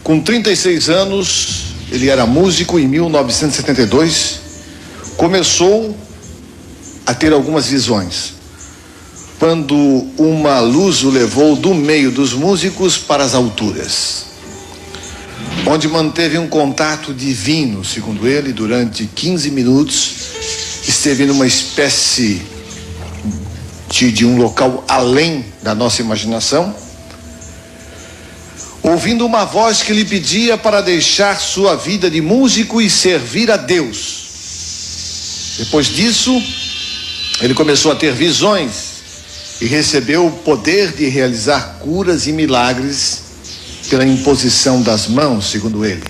Com 36 anos, ele era músico. Em 1972, começou a ter algumas visões, quando uma luz o levou do meio dos músicos para as alturas, onde manteve um contato divino, segundo ele, durante 15 minutos. Esteve numa espécie de um local além da nossa imaginação, ouvindo uma voz que lhe pedia para deixar sua vida de músico e servir a Deus. Depois disso, ele começou a ter visões e recebeu o poder de realizar curas e milagres pela imposição das mãos, segundo ele.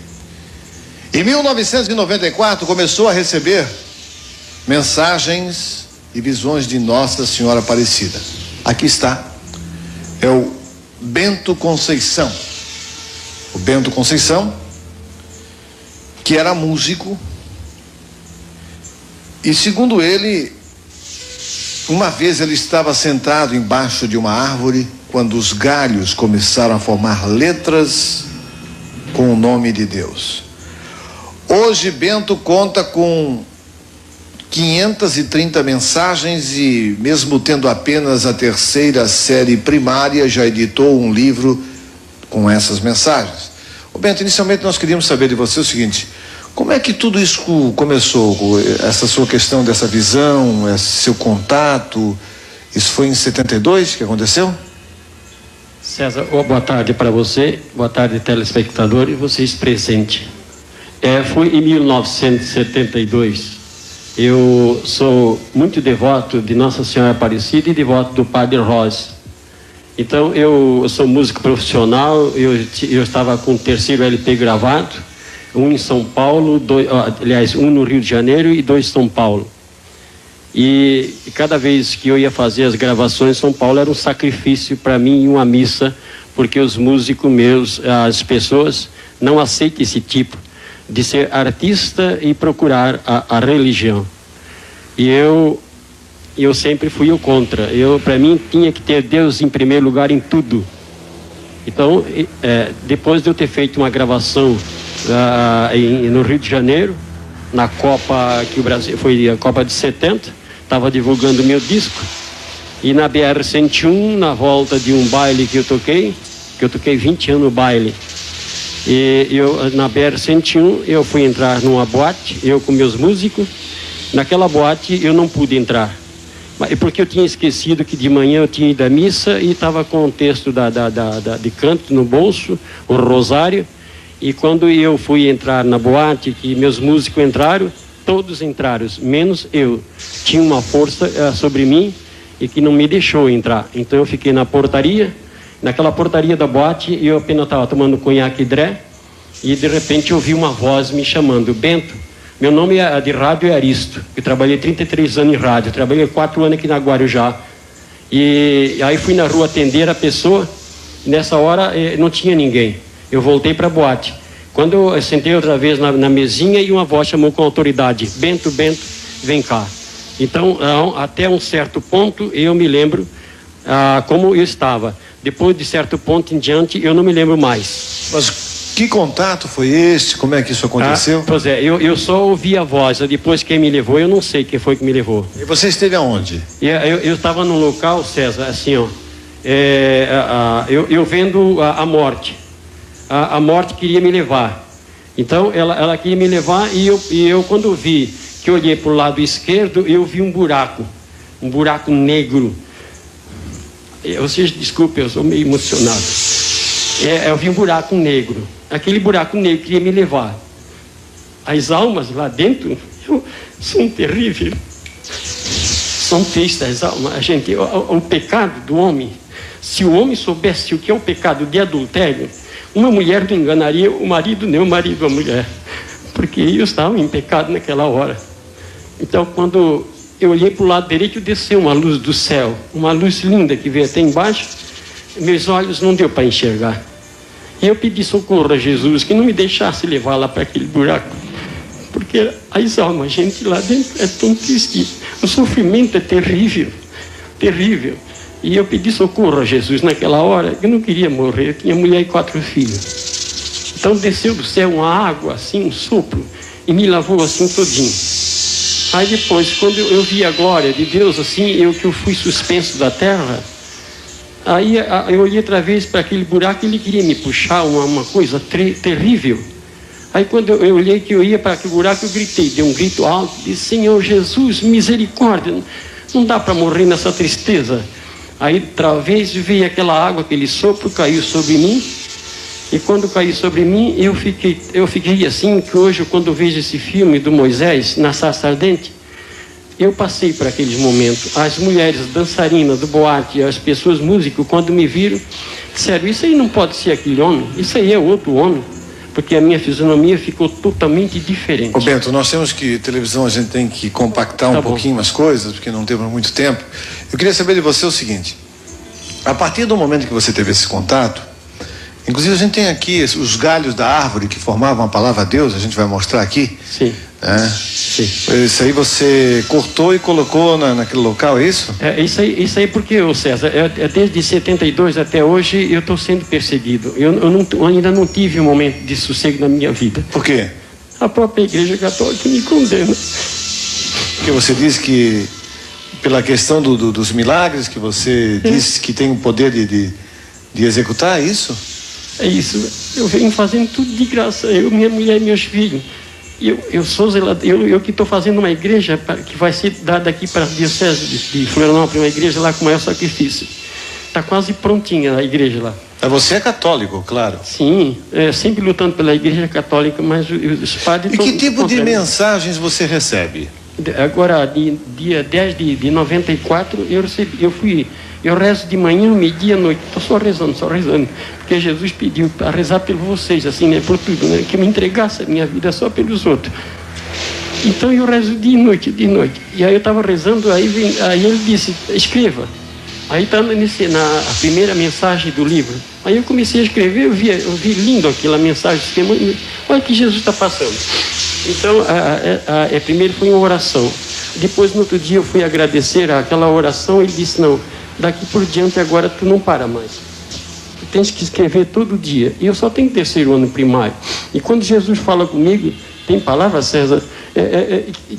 Em 1994, começou a receber mensagens e visões de Nossa Senhora Aparecida. Aqui está, é o Bento Conceição. O Bento Conceição, que era músico, e segundo ele, uma vez ele estava sentado embaixo de uma árvore, quando os galhos começaram a formar letras com o nome de Deus. Hoje Bento conta com 530 mensagens e, mesmo tendo apenas a terceira série primária, já editou um livro com essas mensagens. Ô Bento, inicialmente nós queríamos saber de você o seguinte: como é que tudo isso começou? Essa sua questão dessa visão, esse seu contato, isso foi em 72 que aconteceu? César, boa tarde para você, boa tarde telespectador e vocês presentes. Foi em 1972. Eu sou muito devoto de Nossa Senhora Aparecida e devoto do Padre Rosa. Então eu sou músico profissional, eu estava com o terceiro LP gravado, um em São Paulo, um no Rio de Janeiro e 2 em São Paulo. E cada vez que eu ia fazer as gravações em São Paulo era um sacrifício para mim e uma missa, porque os músicos meus, as pessoas não aceitam esse tipo de ser artista e procurar a religião. E eu sempre fui o contra. Para mim tinha que ter Deus em primeiro lugar em tudo. Então, depois de eu ter feito uma gravação no Rio de Janeiro, na Copa que o Brasil foi a Copa de 70, estava divulgando meu disco, e na BR-101, na volta de um baile que eu toquei 20 anos no baile, e na BR-101 eu fui entrar numa boate, eu com meus músicos. Naquela boate eu não pude entrar, porque eu tinha esquecido que de manhã eu tinha ido à missa e estava com o texto de canto no bolso, o rosário. E quando eu fui entrar na boate, que meus músicos entraram, todos entraram, menos eu. Tinha uma força sobre mim e que não me deixou entrar. Então eu fiquei na portaria, naquela portaria da boate, eu apenas estava tomando conhaque Dré, e de repente eu ouvi uma voz me chamando: Bento, meu nome de rádio é Aristo, eu trabalhei 33 anos em rádio, trabalhei 4 anos aqui na Guarujá. E aí fui na rua atender a pessoa, e nessa hora não tinha ninguém. Eu voltei para a boate. Quando eu sentei outra vez na mesinha, e uma voz chamou com autoridade: Bento, Bento, vem cá. Então, até um certo ponto, eu me lembro como eu estava. Depois de certo ponto em diante, eu não me lembro mais. Mas que contato foi esse? Como é que isso aconteceu? Pois é, eu só ouvi a voz. Depois quem me levou, eu não sei quem foi que me levou. E você esteve aonde? Eu estava num local, César, assim, ó. Eu vendo a morte. A morte queria me levar. Então ela queria me levar, e eu quando vi, que eu olhei para o lado esquerdo, eu vi um buraco negro. Vocês desculpem, eu sou meio emocionado. Eu vi um buraco negro. Aquele buraco negro queria me levar. As almas lá dentro são terríveis. São tristes as almas. Gente, o pecado do homem, se o homem soubesse o que é o pecado de adultério, uma mulher não enganaria o marido, nem o marido a mulher, porque eu estava em pecado naquela hora. Então, quando eu olhei para o lado direito, desceu uma luz do céu, uma luz linda que veio até embaixo. Meus olhos não deu para enxergar. E eu pedi socorro a Jesus, que não me deixasse levar lá para aquele buraco, porque as almas, gente, lá dentro é tão triste, o sofrimento é terrível, terrível. E eu pedi socorro a Jesus naquela hora. Eu não queria morrer, eu tinha mulher e 4 filhos. Então desceu do céu uma água, assim, um sopro, e me lavou assim todinho. Aí depois, quando eu vi a glória de Deus, assim, que eu fui suspenso da terra, aí eu olhei outra vez para aquele buraco e ele queria me puxar, uma coisa terrível. Aí quando eu olhei que eu ia para aquele buraco, eu gritei, dei um grito alto, disse: Senhor Jesus, misericórdia, não dá para morrer nessa tristeza. Aí outra vez veio aquela água, aquele sopro, caiu sobre mim. E quando caiu sobre mim, eu fiquei assim, que hoje quando eu vejo esse filme do Moisés, na sarça ardente, eu passei por aqueles momentos. As mulheres dançarinas do boate, as pessoas músicos, quando me viram, disseram: isso aí não pode ser aquele homem, isso aí é outro homem. Porque a minha fisionomia ficou totalmente diferente. Ô Bento, nós temos que, televisão, a gente tem que compactar um pouquinho as coisas, porque não temos muito tempo. Eu queria saber de você o seguinte: a partir do momento que você teve esse contato, inclusive a gente tem aqui os galhos da árvore que formavam a palavra Deus, a gente vai mostrar aqui. Sim. Sim. Isso aí você cortou e colocou naquele local, é isso? Isso aí porque, César, desde 72 até hoje eu estou sendo perseguido. Eu ainda não tive um momento de sossego na minha vida. Por quê? A própria Igreja Católica me condena. Porque você diz que, pela questão dos milagres, que você disse que tem o poder de executar, é isso? É isso. Eu venho fazendo tudo de graça, eu, minha mulher e meus filhos. Eu sou zelador, eu que estou fazendo uma igreja que vai ser dada aqui para a Diocese de Florianópolis, uma igreja lá com maior sacrifício. Está quase prontinha a igreja lá. Você é católico, claro. Sim, sempre lutando pela igreja católica, mas os padres... E que tipo de mensagens você recebe? Agora, dia 10 de 94, eu rezo de manhã, meio-dia, à noite. Estou só rezando. Porque Jesus pediu para rezar por vocês, assim, né? Por tudo, né? Que eu me entregasse a minha vida só pelos outros. Então eu rezo dia e noite. E aí eu estava rezando, aí ele disse: escreva. Aí está a primeira mensagem do livro. Aí eu comecei a escrever, eu vi lindo aquela mensagem. Olha o que Jesus está passando. Então, primeiro foi uma oração. Depois, no outro dia, eu fui agradecer aquela oração. Ele disse: não, daqui por diante agora tu não para mais. Tu tens que escrever todo dia. E eu só tenho terceiro ano primário. E quando Jesus fala comigo, tem palavra, César,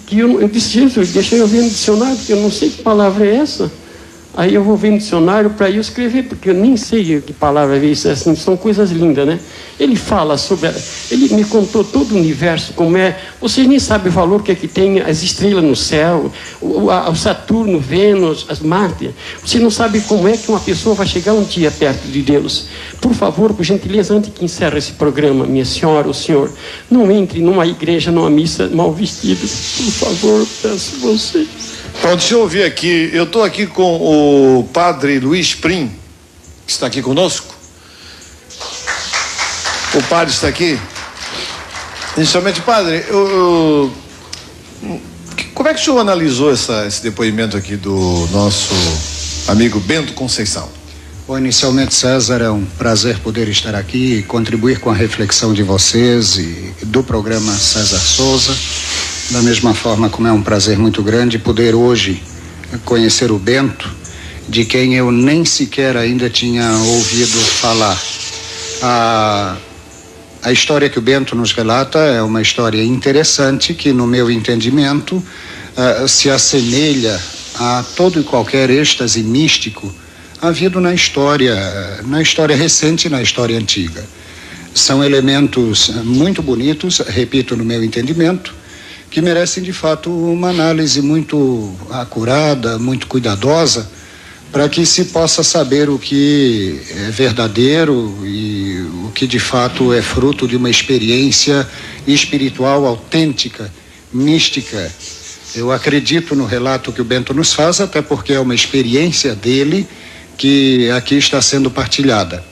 que eu disse: Jesus, deixa eu ver no dicionário, porque eu não sei que palavra é essa. Aí eu vou ver no dicionário para eu escrever, porque eu nem sei que palavra é isso, assim, são coisas lindas, né? Ele fala sobre... Ele me contou todo o universo, como é... Vocês nem sabem o valor que tem as estrelas no céu, o Saturno, Vênus, as Marte. Você não sabe como é que uma pessoa vai chegar um dia perto de Deus. Por favor, por gentileza, antes que encerre esse programa, minha senhora, o senhor, não entre numa igreja, numa missa mal vestido. Por favor, peço vocês. Bom, deixa eu ouvir aqui. Eu estou aqui com o padre Luiz Prim, que está aqui conosco. O padre está aqui. Inicialmente, padre, como é que o senhor analisou esse depoimento aqui do nosso amigo Bento Conceição? Bom, inicialmente, César, é um prazer poder estar aqui e contribuir com a reflexão de vocês e do programa César Souza. Da mesma forma como é um prazer muito grande poder hoje conhecer o Bento, de quem eu nem sequer ainda tinha ouvido falar. A história que o Bento nos relata é uma história interessante que, no meu entendimento, se assemelha a todo e qualquer êxtase místico havido na história recente e na história antiga. São elementos muito bonitos, repito, no meu entendimento, que merecem de fato uma análise muito acurada, muito cuidadosa, para que se possa saber o que é verdadeiro e o que de fato é fruto de uma experiência espiritual autêntica, mística. Eu acredito no relato que o Bento nos faz, até porque é uma experiência dele que aqui está sendo partilhada.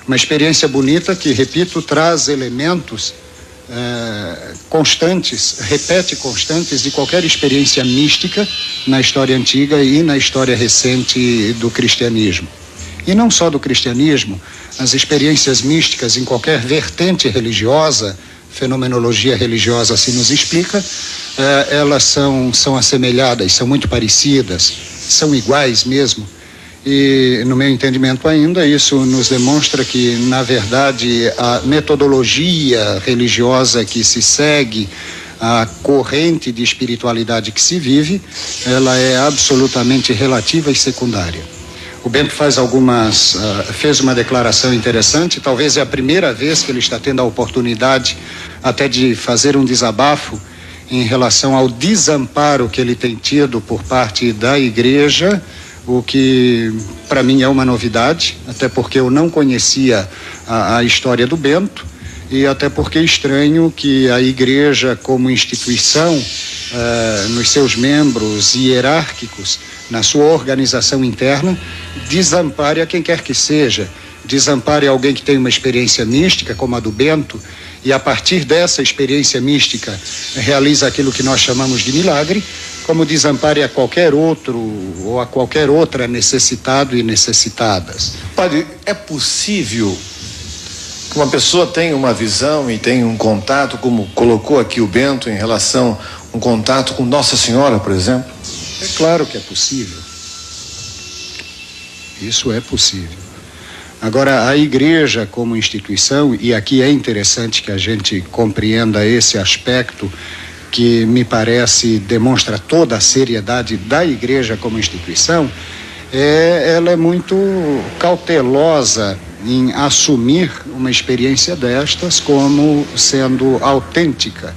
Uma experiência bonita que, repito, traz elementos repete constantes de qualquer experiência mística na história antiga e na história recente do cristianismo. E não só do cristianismo, as experiências místicas em qualquer vertente religiosa, fenomenologia religiosa assim nos explica, elas são assemelhadas, são muito parecidas, são iguais mesmo. E, no meu entendimento ainda, isso nos demonstra que, na verdade, a metodologia religiosa que se segue, a corrente de espiritualidade que se vive, ela é absolutamente relativa e secundária. O Bento fez uma declaração interessante, talvez é a primeira vez que ele está tendo a oportunidade até de fazer um desabafo em relação ao desamparo que ele tem tido por parte da igreja, o que para mim é uma novidade, até porque eu não conhecia a história do Bento, e até porque é estranho que a igreja como instituição, nos seus membros hierárquicos, na sua organização interna, desampare a quem quer que seja, desampare alguém que tem uma experiência mística como a do Bento, e a partir dessa experiência mística realiza aquilo que nós chamamos de milagre, como desampare a qualquer outro ou a qualquer outra necessitado e necessitadas. Padre, é possível que uma pessoa tenha uma visão e tenha um contato, como colocou aqui o Bento, em relação a um contato com Nossa Senhora, por exemplo? É claro que é possível. Isso é possível. Agora, a igreja como instituição, e aqui é interessante que a gente compreenda esse aspecto que me parece demonstra toda a seriedade da igreja como instituição, ela é muito cautelosa em assumir uma experiência destas como sendo autêntica.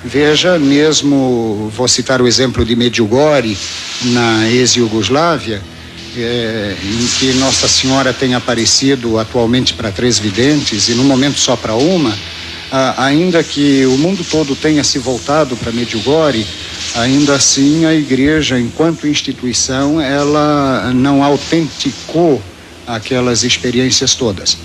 Veja, mesmo, vou citar o exemplo de Medjugorje, na ex-Iugoslávia, em que Nossa Senhora tem aparecido atualmente para 3 videntes e no momento só para uma, ainda que o mundo todo tenha se voltado para Medjugorje, ainda assim a igreja, enquanto instituição, ela não autenticou aquelas experiências todas.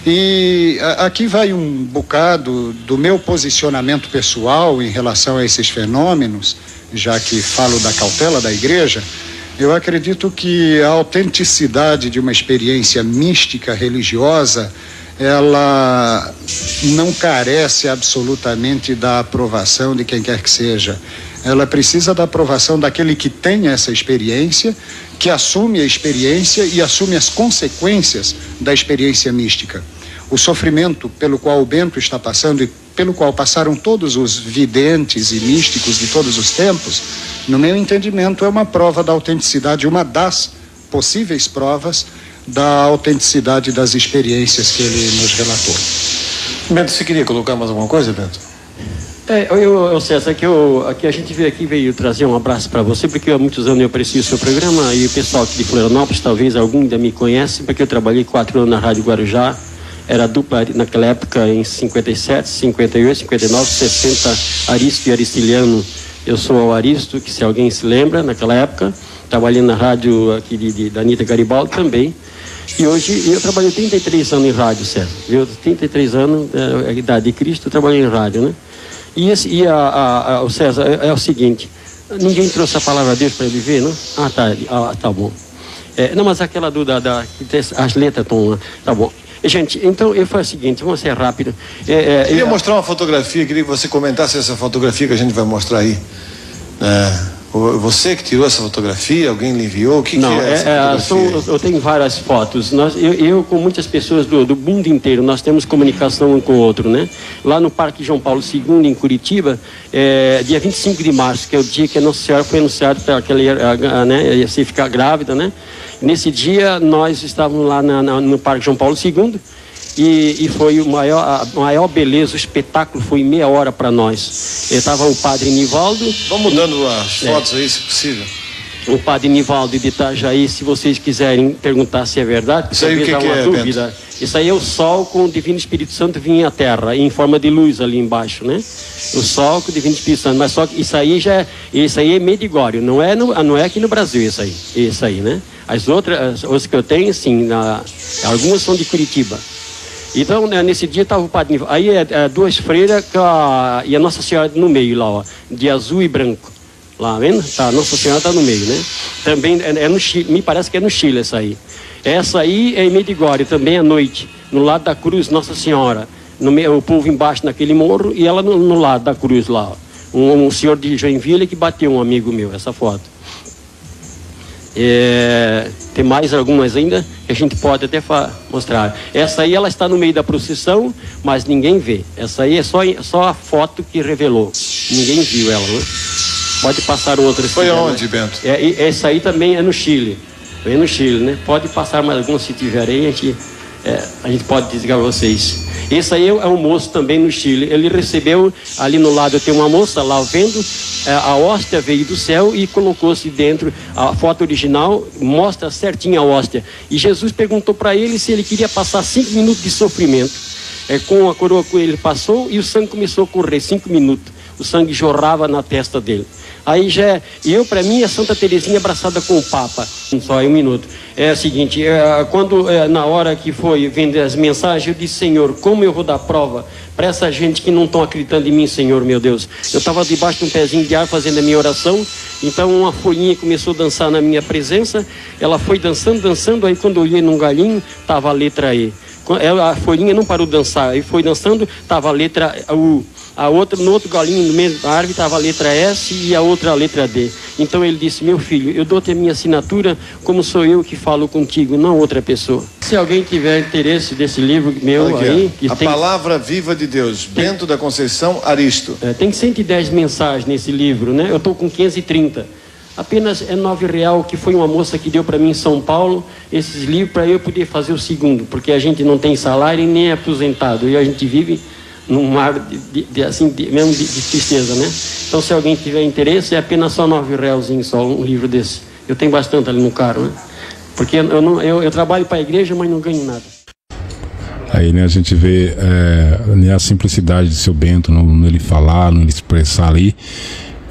E aqui vai um bocado do meu posicionamento pessoal em relação a esses fenômenos, já que falo da cautela da igreja. Eu acredito que a autenticidade de uma experiência mística religiosa, ela não carece absolutamente da aprovação de quem quer que seja. Ela precisa da aprovação daquele que tem essa experiência, que assume a experiência e assume as consequências da experiência mística. O sofrimento pelo qual o Bento está passando e pelo qual passaram todos os videntes e místicos de todos os tempos, no meu entendimento, é uma prova da autenticidade, uma das possíveis provas da autenticidade das experiências que ele nos relatou. Bento, você queria colocar mais alguma coisa, Bento? César, aqui a gente veio trazer um abraço para você, porque há muitos anos eu aprecio o seu programa, e o pessoal aqui de Florianópolis, talvez algum ainda me conhece, porque eu trabalhei 4 anos na Rádio Guarujá, era dupla naquela época em 57, 58, 59, 60, Aristo e Aristiliano. Eu sou o Aristo, que se alguém se lembra, naquela época, trabalhei na rádio aqui da Anitta Garibaldi também. E hoje eu trabalhei 33 anos em rádio, César. Eu, 33 anos, a idade de Cristo, eu trabalhei em rádio, né? O César, é o seguinte, ninguém trouxe a palavra de Deus para ele ver, não? Tá bom. Não, mas aquela as letras estão lá, tá bom. Gente, então eu faço o seguinte, vamos ser rápido. Queria mostrar uma fotografia, queria que você comentasse essa fotografia que a gente vai mostrar aí. Você que tirou essa fotografia, alguém lhe enviou? O que é essa fotografia? Eu tenho várias fotos. Eu com muitas pessoas do mundo inteiro, nós temos comunicação um com o outro, né? Lá no Parque João Paulo II, em Curitiba, dia 25 de março, que é o dia que a Nossa Senhora foi anunciada para que ela ia ficar grávida, né? Nesse dia, nós estávamos lá no Parque João Paulo II e foi a maior beleza, o espetáculo foi meia hora para nós. Estava o padre Nivaldo. Vamos mudando as fotos aí, se possível. O padre Nivaldo de Itajaí, se vocês quiserem perguntar se é verdade. Isso aí o que é, dúvida. Bento? Isso aí é o sol com o Divino Espírito Santo vinha à Terra, em forma de luz ali embaixo, né? O sol com o Divino Espírito Santo, mas só que isso aí é Medjugorje, não é aqui no Brasil isso aí, né? As outras que eu tenho, sim, algumas são de Curitiba. Então, nesse dia estava o padre Nivaldo, aí duas freiras e a Nossa Senhora no meio lá, ó, de azul e branco. Lá, vendo? Tá, Nossa Senhora está no meio, né? Também é no Chile, me parece que é no Chile essa aí. Essa aí é em Medjugorje, também à noite, no lado da cruz Nossa Senhora. O povo embaixo naquele morro e ela no lado da cruz lá. Um senhor de Joinville que bateu um amigo meu, essa foto. Tem mais algumas ainda que a gente pode até mostrar. Essa aí ela está no meio da procissão, mas ninguém vê. Essa aí é só a foto que revelou. Ninguém viu ela, né? Pode passar outra. Foi aonde, Bento? Essa aí também é no Chile. É no Chile, né? Pode passar mais algumas se tiver aí, a gente pode dizer a vocês. Esse aí é um moço também no Chile. Ele recebeu, ali no lado tem uma moça lá vendo, a hóstia veio do céu e colocou-se dentro. A foto original mostra certinho a hóstia. E Jesus perguntou para ele se ele queria passar 5 minutos de sofrimento. Com a coroa que ele passou e o sangue começou a correr, 5 minutos. O sangue jorrava na testa dele. Aí para mim, é Santa Teresinha abraçada com o Papa. Só 1 minuto. É o seguinte, na hora que foi vender as mensagens, eu disse, Senhor, como eu vou dar prova para essa gente que não estão acreditando em mim, Senhor, meu Deus. Eu estava debaixo de um pezinho de ar fazendo a minha oração, então uma folhinha começou a dançar na minha presença, ela foi dançando, aí quando eu olhei num galinho, estava a letra E. A folhinha não parou de dançar, aí foi dançando, estava a letra U. No outro galinho, no meio da árvore, estava a letra S e a outra a letra D. Então ele disse, meu filho, eu dou-te a minha assinatura como sou eu que falo contigo, não outra pessoa. Se alguém tiver interesse desse livro meu aí... A Palavra Viva de Deus, Bento da Conceição Aristo. Tem 110 mensagens nesse livro, né? Eu estou com 530. Apenas é R$9, que foi uma moça que deu para mim em São Paulo, esses livros para eu poder fazer o segundo, porque a gente não tem salário e nem é aposentado, e a gente vive num mar mesmo de tristeza, né? Então, se alguém tiver interesse, é apenas só R$9 só um livro desse. Eu tenho bastante ali no carro, né? Porque eu trabalho para a igreja, mas não ganho nada. Aí, né, a gente vê a simplicidade de seu Bento, no ele falar, no ele expressar ali.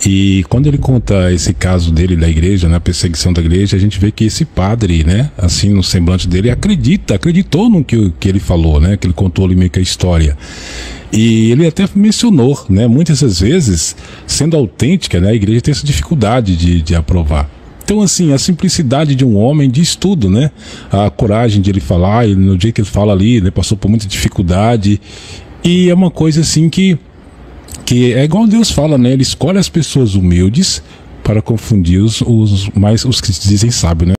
E quando ele conta esse caso dele da igreja, né, a perseguição da igreja, a gente vê que esse padre, né, assim, no semblante dele, acreditou no que ele falou, né, que ele contou ali meio que a história. E ele até mencionou, né, muitas das vezes, sendo autêntica, né, a igreja tem essa dificuldade de aprovar. Então, assim, a simplicidade de um homem diz tudo, né, a coragem de ele falar, e no dia que ele fala ali, né, passou por muita dificuldade, e é uma coisa assim que é igual Deus fala, né? Ele escolhe as pessoas humildes para confundir os que se dizem sábios, né?